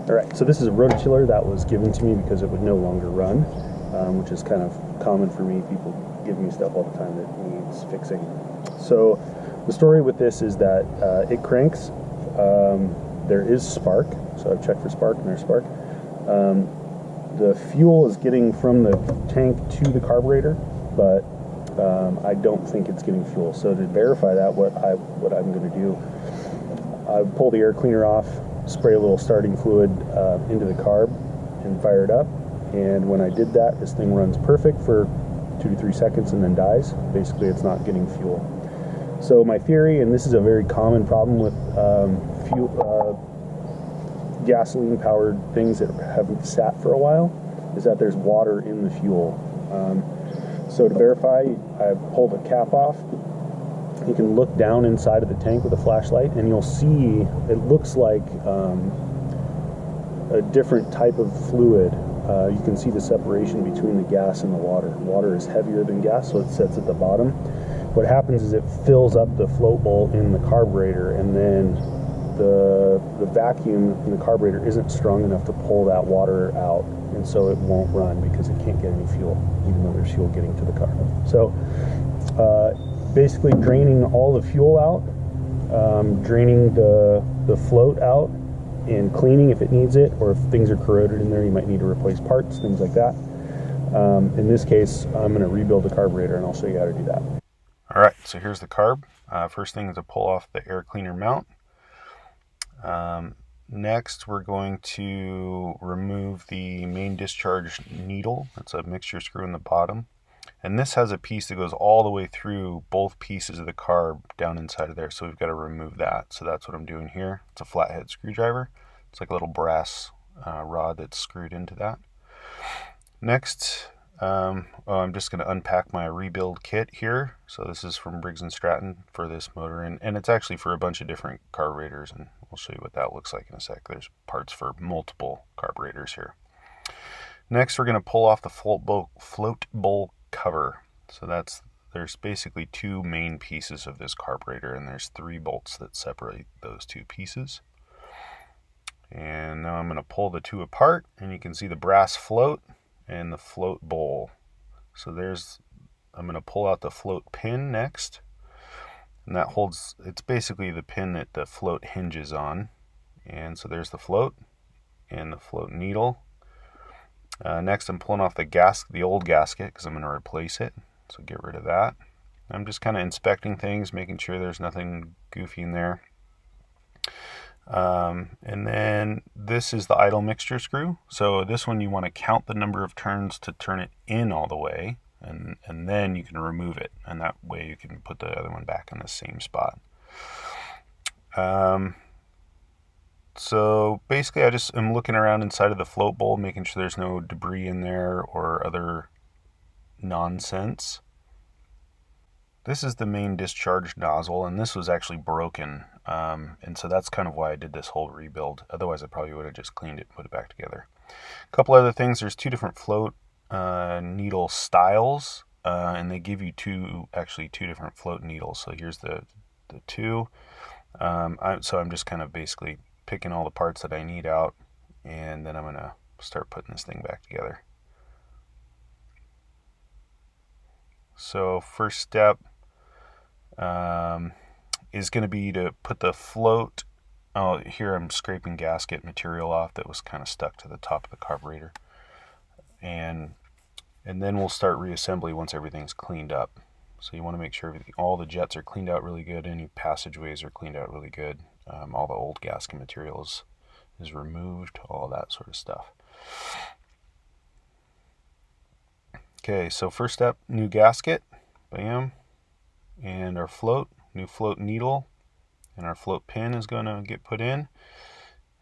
All right, so this is a rototiller that was given to me because it would no longer run, which is kind of common for me. People give me stuff all the time that needs fixing. So the story with this is that it cranks. There is spark, so I've checked for spark, and there's spark. The fuel is getting from the tank to the carburetor, but I don't think it's getting fuel. So to verify that, what I'm going to do, I pull the air cleaner off, spray a little starting fluid into the carb, and fire it up. And when I did that, this thing runs perfect for 2 to 3 seconds and then dies. Basically, it's not getting fuel. So my theory, and this is a very common problem with gasoline-powered things that haven't sat for a while, is that there's water in the fuel. So to verify, I pulled the cap off. You can look down inside of the tank with a flashlight, and you'll see it looks like a different type of fluid. You can see the separation between the gas and the water. Water is heavier than gas, so it sits at the bottom. What happens is it fills up the float bowl in the carburetor, and then the vacuum in the carburetor isn't strong enough to pull that water out, and so it won't run because it can't get any fuel, even though there's fuel getting to the car. So basically draining all the fuel out, draining the float out, and cleaning if it needs it, or if things are corroded in there, you might need to replace parts, things like that. In this case, I'm going to rebuild the carburetor, and I'll show you how to do that. All right, so here's the carb. First thing is to pull off the air cleaner mount. Next, we're going to remove the main discharge needle. That's a mixture screw in the bottom. And this has a piece that goes all the way through both pieces of the carb down inside of there, so we've got to remove that. So that's what I'm doing here. It's a flathead screwdriver. It's like a little brass rod that's screwed into that. Next, I'm just going to unpack my rebuild kit here. So this is from Briggs & Stratton for this motor, and it's actually for a bunch of different carburetors, and we'll show you what that looks like in a sec. There's parts for multiple carburetors here. Next, we're going to pull off the float bowl cover. So there's basically 2 main pieces of this carburetor, and there's 3 bolts that separate those 2 pieces. And now I'm going to pull the 2 apart, and you can see the brass float and the float bowl. So I'm going to pull out the float pin next, and that holds, it's basically the pin that the float hinges on. And so there's the float and the float needle. Next, I'm pulling off the old gasket because I'm going to replace it. So get rid of that. I'm just kind of inspecting things, making sure there's nothing goofy in there. And then this is the idle mixture screw. So this one, you want to count the number of turns to turn it in all the way, and then you can remove it, and that way you can put the other one back in the same spot. So basically I just am looking around inside of the float bowl, making sure there's no debris in there or other nonsense. This is the main discharge nozzle, and this was actually broken. And so that's kind of why I did this whole rebuild. Otherwise I probably would have just cleaned it and put it back together. A couple other things, there's 2 different float needle styles, and they give you 2 different float needles. So here's the 2. So I'm just kind of basically picking all the parts that I need out, and then I'm going to start putting this thing back together. So first step is going to be to put the float, here I'm scraping gasket material off that was kind of stuck to the top of the carburetor, and then we'll start reassembly once everything's cleaned up. So you want to make sure all the jets are cleaned out really good, any passageways are cleaned out really good, all the old gasket materials is removed, all that sort of stuff. Okay, so first step, new gasket, bam, and our float, new float needle, and our float pin is going to get put in,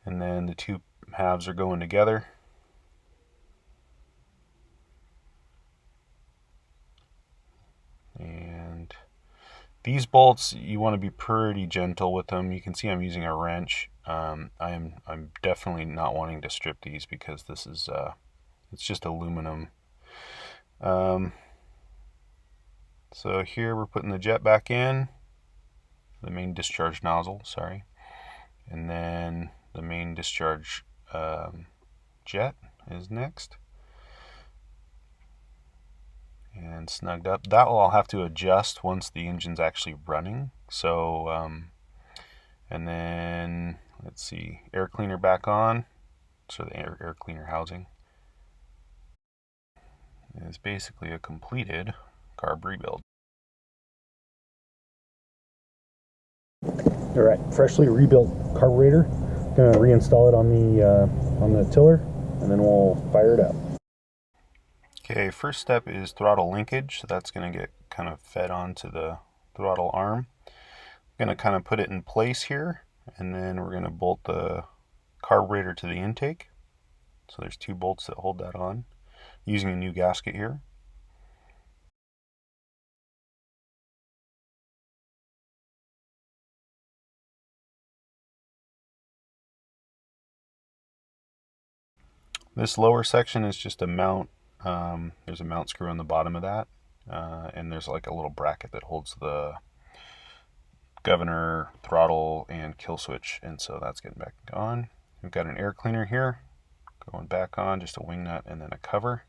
and then the 2 halves are going together. And these bolts, you want to be pretty gentle with them. You can see I'm using a wrench. I'm definitely not wanting to strip these because this is it's just aluminum. So here we're putting the jet back in, the main discharge nozzle, sorry, and then the main discharge jet is next. And snugged up. That will all have to adjust once the engine's actually running. So, and then let's see, air cleaner back on. So the air cleaner housing is basically a completed carb rebuild. All right, freshly rebuilt carburetor. Gonna reinstall it on the tiller, and then we'll fire it up. Okay, first step is throttle linkage. So that's going to get kind of fed onto the throttle arm. I'm going to kind of put it in place here, and then we're going to bolt the carburetor to the intake. So there's 2 bolts that hold that on, using a new gasket here. This lower section is just a mount. There's a mount screw on the bottom of that, and there's like a little bracket that holds the governor, throttle, and kill switch, and so that's getting back on. We've got an air cleaner here going back on, just a wing nut and then a cover.